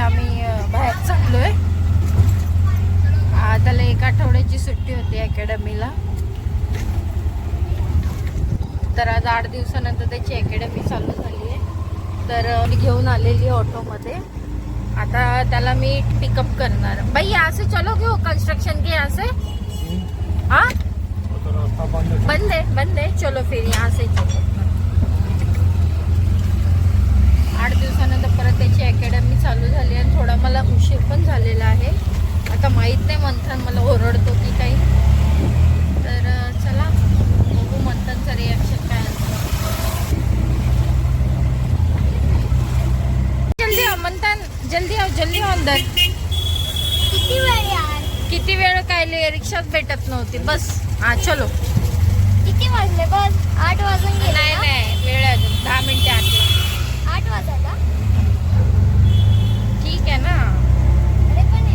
आम्ही बाहेर चाललोय. त्याला 1 आठवड्याची सुट्टी होती अकॅडमीला, तर आज 8 दिवसानंतर त्याची अकॅडमी चालू झाली आहे. तर मी घेऊन आलेली ऑटोमध्ये. आता त्याला मी पिकअप करणार. भाई यहाँ से चलो क्यों कंस्ट्रक्शन के यहाँ से? हाँ बंद है चलो फिर यहाँ से चलो. 8 दिवसानंतर परत त्याची अकॅडमी चालू झाली आणि थोडा मला उशीर पण झालेला आहे. आता माहीत नाही मंथन मला ओरडतो की काही. तर चला बघू मंथनचं रिॲक्शन काय असतं. जल्दी आओ मंथन, जल्दी आओ अंदर. किती वेळ काय रिक्षाच भेटत नव्हती. बस हा चलो. किती वाजले? बस 8 वाजून गेले. नाही वेळ अजून 10 मिनिटे आली. 8 वाजता ठीक आहे ना. अरे पण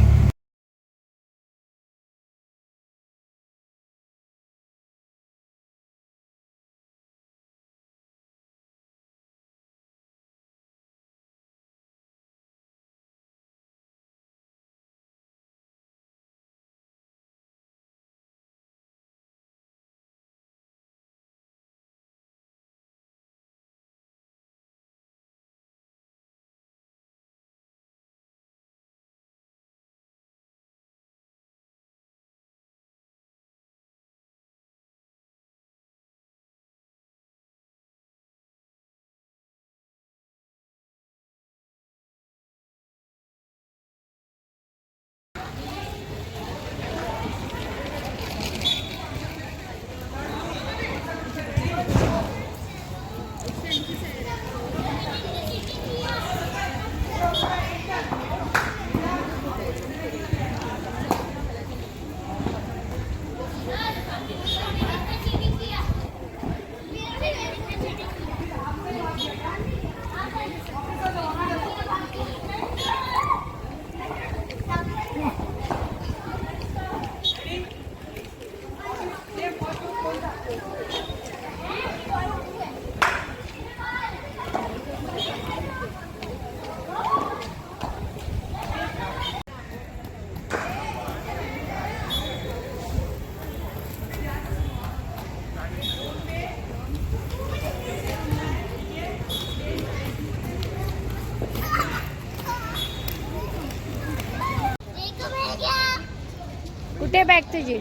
कुठे बॅग तुझी?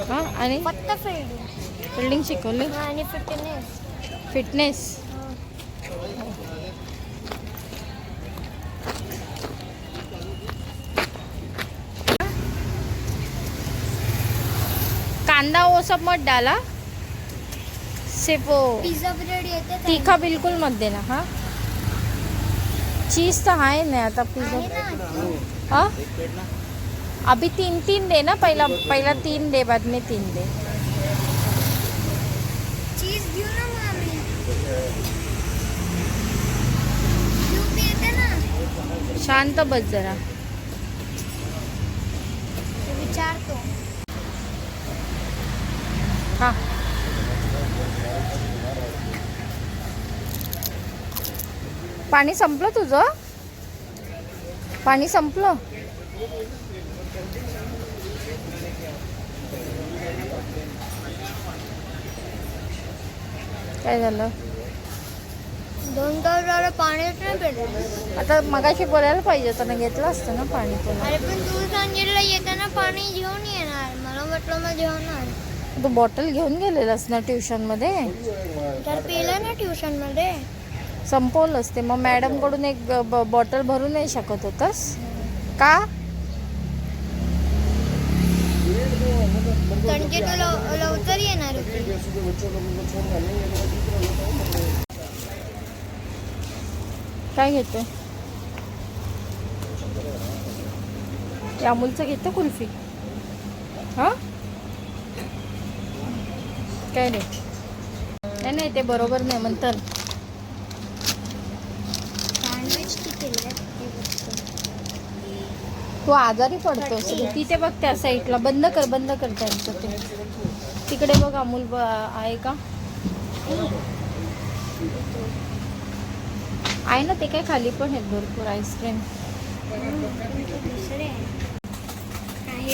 हा आणि फक्त फिल्डिंग शिकवली आणि फिटनेस. कांदा वो सब मत डाला, सिर्फ वो पिझ्झा ब्रेड येते तीखा बिल्कुल मत देना. हाँ चीज तो है ना. आता पिज़्ज़ा हाँ अभी 3 दे ना. पहिला 3 दे, बाद में 3 दे. चीज घेऊ ना मामी. क्यूब येते ना. शांत बस जरा. विचारतो. हाँ पाणी संपलं तुझं? पाणी संपलं? काय झालं? 2 तास झालं पाणीच नाही भेटलं. आता मगाशी बोलायला पाहिजे होतं ना, घेतलं असतं ना पाणी तुला. अरे पण तू सांगितलं येताना पाणी घेऊन येणार. मला वाटलं मग जेवणार. तू बॉटल घेऊन गेलेलास ना ट्युशनमध्ये? तर पिलं ना ट्युशनमध्ये. संपवलंच ते. मग मॅडमकडून एक बॉटल भरू नाही शकत होतास का? कारण की तू लवकर येणार होती. काय घेतो? अमूलचं घेतो कुल्फी. हां काय रे? नाही ते बरोबर नाही म्हणतात. तू आजारी पडतोस. तिथे बघ त्या साईडला. बंद कर त्यांचं ते. तिकडे बघ अमूल आहे का? आहे ना ते काय खाली पण आहेत भरपूर आईस्क्रीम.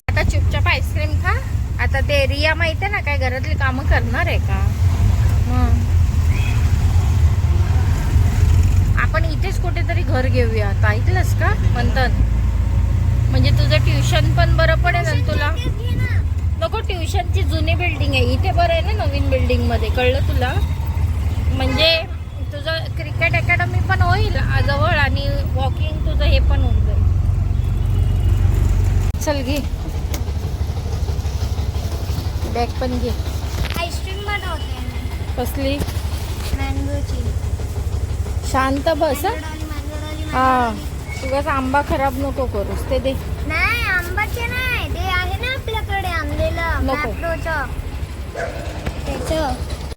आता चुपचाप आईस्क्रीम खा. आता ते रिया माहिती आहे ना काय घरातली कामं करणार आहे का. मग आपण इथेच कुठेतरी घर घेऊया आता, ऐकलंस का म्हणतात. म्हणजे तुझं ट्युशन पण बरं पडेल आणि तुला नको. ट्युशनची जुनी बिल्डिंग आहे, इथे बरं आहे ना नवीन बिल्डिंग मध्ये, कळलं तुला. म्हणजे तुझं क्रिकेट अकॅडमी पण होईल जवळ आणि वॉकिंग तुझं हे पण होऊन जाईल. चल घे बॅग पण घे. आईस्क्रीम बनवते कसली मँगोची. शांत बस हं. हा तुझा आंबा खराब नको करूस. ते दे. नाही आंबाचे नाही, ते आहे ना आपल्याकडे आणलेलं नको. मॅप्रोचं त्याचं.